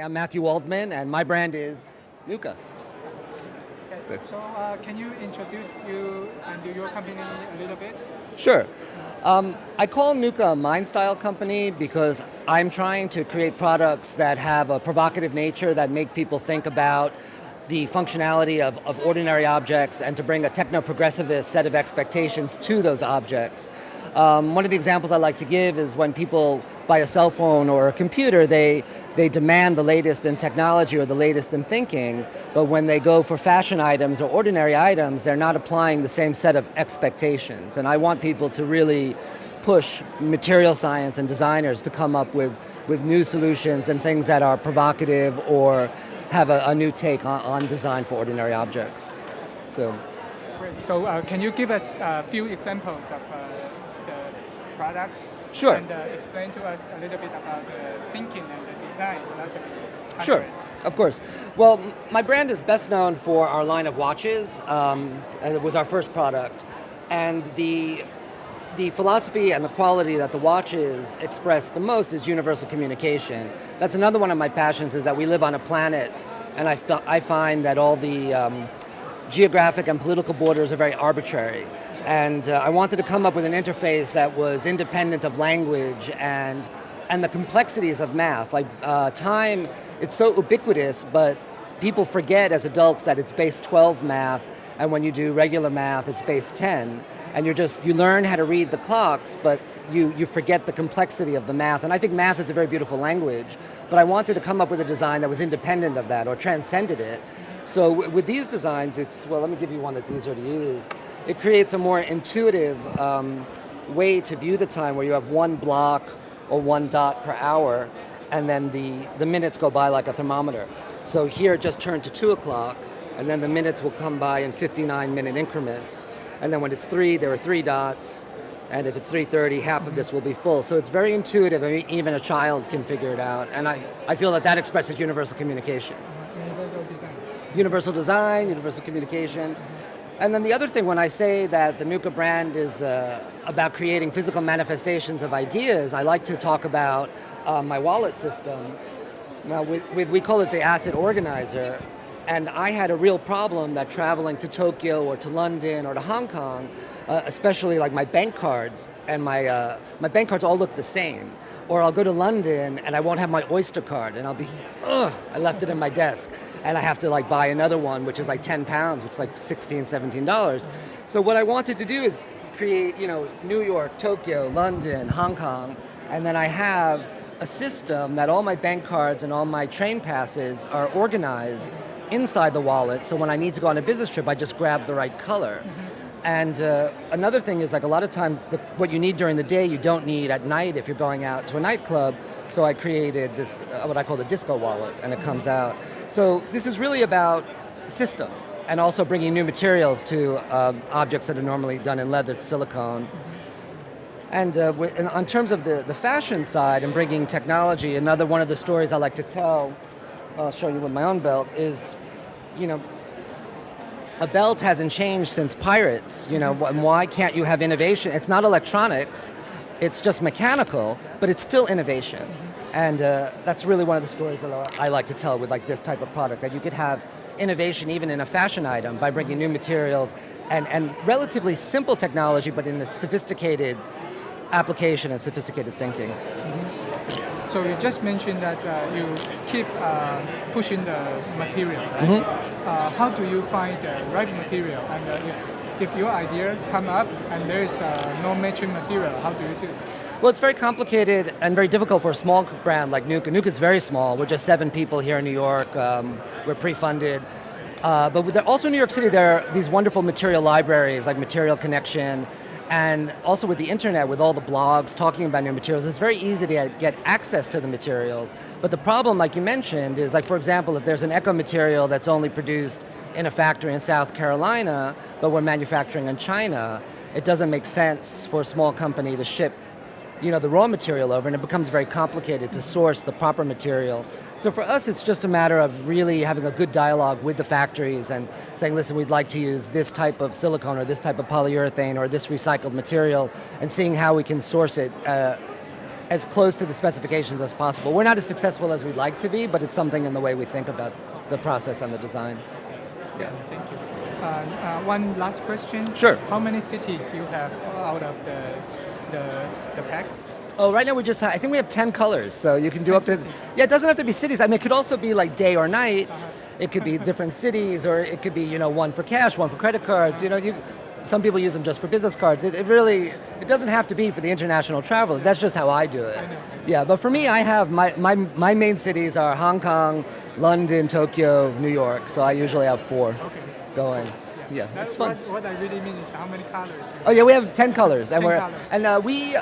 I'm Matthew Waldman, and my brand is Nooka. Okay. So can you introduce you and your company a little bit? Sure. I call Nooka a mind style company because I'm trying to create products that have a provocative nature that make people think about the functionality of ordinary objects and to bring a techno-progressivist set of expectations to those objects. One of the examples I like to give is when people buy a cell phone or a computer, they demand the latest in technology or the latest in thinking, but when they go for fashion items or ordinary items, they're not applying the same set of expectations. And I want people to really push material science and designers to come up with new solutions and things that are provocative or have a new take on design for ordinary objects. Great. So can you give us a few examples of the products? Sure. And explain to us a little bit about the thinking and the design philosophy. Sure, of course. Well, my brand is best known for our line of watches. It was our first product. And the philosophy and the quality that the watches express the most is universal communication. That's another one of my passions, is that we live on a planet, and I find that all the geographic and political borders are very arbitrary. And I wanted to come up with an interface that was independent of language and the complexities of math. Like time, it's so ubiquitous, but people forget as adults that it's base 12 math, and when you do regular math, it's base 10. And you learn how to read the clocks, but you forget the complexity of the math. And I think math is a very beautiful language, but I wanted to come up with a design that was independent of that or transcended it. So with these designs, let me give you one that's easier to use. It creates a more intuitive way to view the time, where you have one block or one dot per hour, and then the minutes go by like a thermometer. So here it just turned to 2 o'clock, and then the minutes will come by in 59-minute increments. And then when it's 3, there are 3 dots, and if it's 3:30, half of this will be full. So it's very intuitive. I mean, even a child can figure it out, and I feel that expresses universal communication. Universal design. Universal design, universal communication. And then the other thing, when I say that the Nooka brand is about creating physical manifestations of ideas, I like to talk about my wallet system. Now, we call it the asset organizer. And I had a real problem that traveling to Tokyo or to London or to Hong Kong, especially like my bank cards, and my bank cards all look the same. Or I'll go to London and I won't have my Oyster card, and I'll be, I left it in my desk. And I have to buy another one, which is like 10 pounds, which is like $16, $17. So what I wanted to do is create, New York, Tokyo, London, Hong Kong, and then I have a system that all my bank cards and all my train passes are organized inside the wallet, so when I need to go on a business trip, I just grab the right color. And another thing is, a lot of times what you need during the day, you don't need at night if you're going out to a nightclub. So I created this, what I call the disco wallet, and it comes out. So this is really about systems and also bringing new materials to objects that are normally done in leather, silicone. And in terms of the fashion side and bringing technology, another one of the stories I like to tell, I'll show you with my own belt, is, a belt hasn't changed since pirates, and why can't you have innovation? It's not electronics, it's just mechanical, but it's still innovation. And that's really one of the stories that I like to tell with this type of product, that you could have innovation even in a fashion item by bringing new materials and relatively simple technology, but in a sophisticated application and sophisticated thinking. So you just mentioned that you keep pushing the material, right? How do you find the right material? And if your idea come up and there is no matching material, how do you do? Well, it's very complicated and very difficult for a small brand like Nooka. Nooka is very small. We're just 7 people here in New York. We're pre-funded. But also in New York City, there are these wonderful material libraries like Material Connection. And also with the internet, with all the blogs talking about new materials, it's very easy to get access to the materials. But the problem, like you mentioned, is for example, if there's an eco material that's only produced in a factory in South Carolina, but we're manufacturing in China, it doesn't make sense for a small company to ship the raw material over, and it becomes very complicated to source the proper material. So for us, it's just a matter of really having a good dialogue with the factories and saying, listen, we'd like to use this type of silicone or this type of polyurethane or this recycled material, and seeing how we can source it as close to the specifications as possible. We're not as successful as we'd like to be, but it's something in the way we think about the process and the design. Yeah, thank you. One last question. Sure. How many cities you have out of the pack? Oh, right now I think we have 10 colors, so you can do 10 up to, cities. yeah, it doesn't have to be cities. I mean, it could also be like day or night. It could be different cities, or it could be, one for cash, one for credit cards. Some people use them just for business cards. It doesn't have to be for the international travel. That's just how I do it. I know. Yeah, but for me, I have my main cities are Hong Kong, London, Tokyo, New York. So I usually have 4 going. Yeah, That's it's fun. What I really mean is how many colors. Oh yeah, we have 10 colors, and 10 colors. we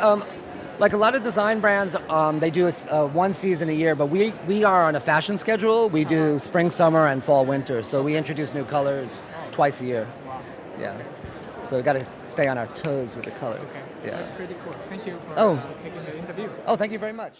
like a lot of design brands, they do one season a year, but we are on a fashion schedule. We do spring, summer, and fall, winter. So we introduce new colors twice a year. Wow. Yeah. So we got to stay on our toes with the colors. Okay. Yeah. That's pretty cool. Thank you for Oh. taking the interview. Oh, thank you very much.